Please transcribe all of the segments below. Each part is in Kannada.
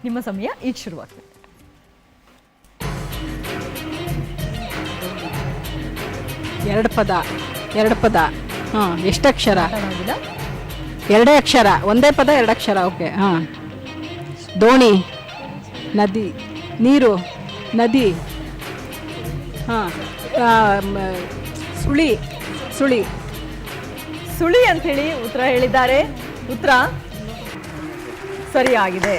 ನಿಮ್ಮ ಸಮಯ ಈಗ ಶುರುವಾಗ್ತದೆ. ಎರಡು ಪದ ಹಾಂ. ಎಷ್ಟು ಅಕ್ಷರ? ಮಾತಾಡೋದಿಲ್ಲ. ಎರಡೇ ಅಕ್ಷರ, ಒಂದೇ ಪದ ಎರಡು ಅಕ್ಷರ. ಓಕೆ. ಹಾಂ. ದೋಣಿ, ನದಿ, ನೀರು, ನದಿ. ಹಾಂ. ಸುಳಿ, ಸುಳಿ. ಸುಳಿ ಅಂತ ಹೇಳಿ ಉತ್ತರ ಹೇಳಿದ್ದಾರೆ. ಉತ್ತರ ಸರಿಯಾಗಿದೆ.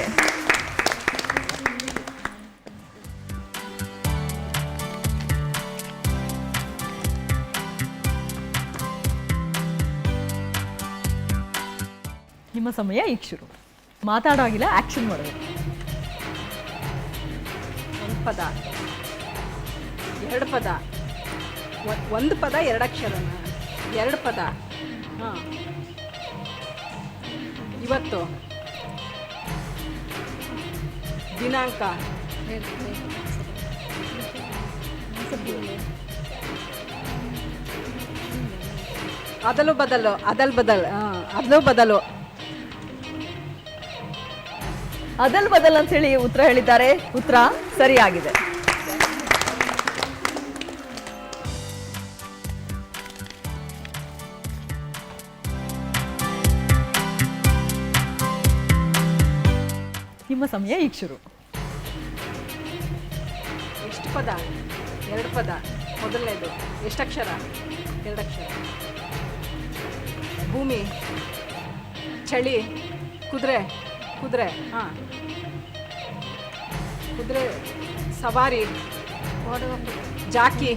ನಿಮ್ಮ ಸಮಯ ಈಗ ಶುರು. ಮಾತಾಡೋಗಿಲ್ಲ, ಆಕ್ಷನ್ ಮಾಡಬೇಕು. ಒಂದು ಪದ, ಎರಡು ಪದ, ಒಂದು ಪದ ಎರಡು ಅಕ್ಷರನ, ಎರಡು ಪದ. ಹಾಂ. ಇವತ್ತು, ದಿನಾಂಕ, ಅದಲು ಬದಲು, ಅದಲ್ ಬದಲ್. ಹಾಂ. ಅದಲು ಬದಲು. ಅದಲ್ ಬದಲ್ ಅಂತ ಹೇಳಿ ಉತ್ತರ ಹೇಳಿದ್ದಾರೆ. ಉತ್ತರ ಸರಿಯಾಗಿದೆ. ನಿಮ್ಮ ಸಮಯ ಈಗ ಶುರು. ಎಷ್ಟು ಪದ? ಎರಡು ಪದ. ಮೊದಲನೇದು ಎಷ್ಟು ಅಕ್ಷರ? ಎರಡು ಅಕ್ಷರ. ಭೂಮಿ, ಚಳಿ, ಕುದುರೆ, ಕುದುರೆ. ಹಾಂ. ಕುದುರೆ, ಸವಾರಿ, ಜಾಕಿ,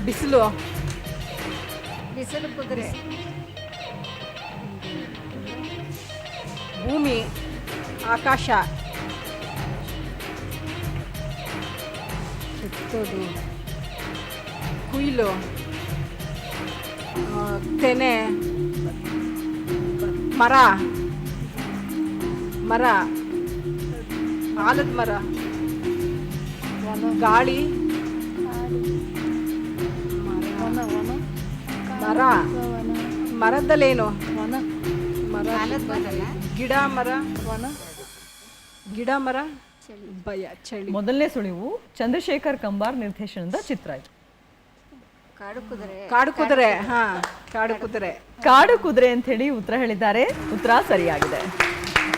ಬಿಸಿಲು, ಬಿಸಿಲು, ಕುದುರೆ, ಭೂಮಿ, ಆಕಾಶ, ಸುತ್ತೋದು, ಕುಯ್ಲು, ತೆನೆ, ಮರ, ಮರ, ಆಲದ ಮರ, ಗಾಳಿ, ಮರ, ಮರದಲ್ಲೇನು? ಮರ, ಗಿಡ, ಮರ, ಗಿಡ, ಮರ, ಭಯ, ಚಳಿ. ಮೊದಲನೇ ಸುಳಿವು ಚಂದ್ರಶೇಖರ್ ಕಂಬಾರ್ ನಿರ್ದೇಶನದ ಚಿತ್ರ ಇದು. ಕಾಡು ಕುದುರೆ, ಕಾಡು ಕುದುರೆ. ಹಾ, ಕಾಡು ಕುದುರೆ. ಕಾಡು ಕುದುರೆ ಅಂತ ಹೇಳಿ ಉತ್ತರ ಹೇಳಿದ್ದಾರೆ. ಉತ್ತರ ಸರಿಯಾಗಿದೆ.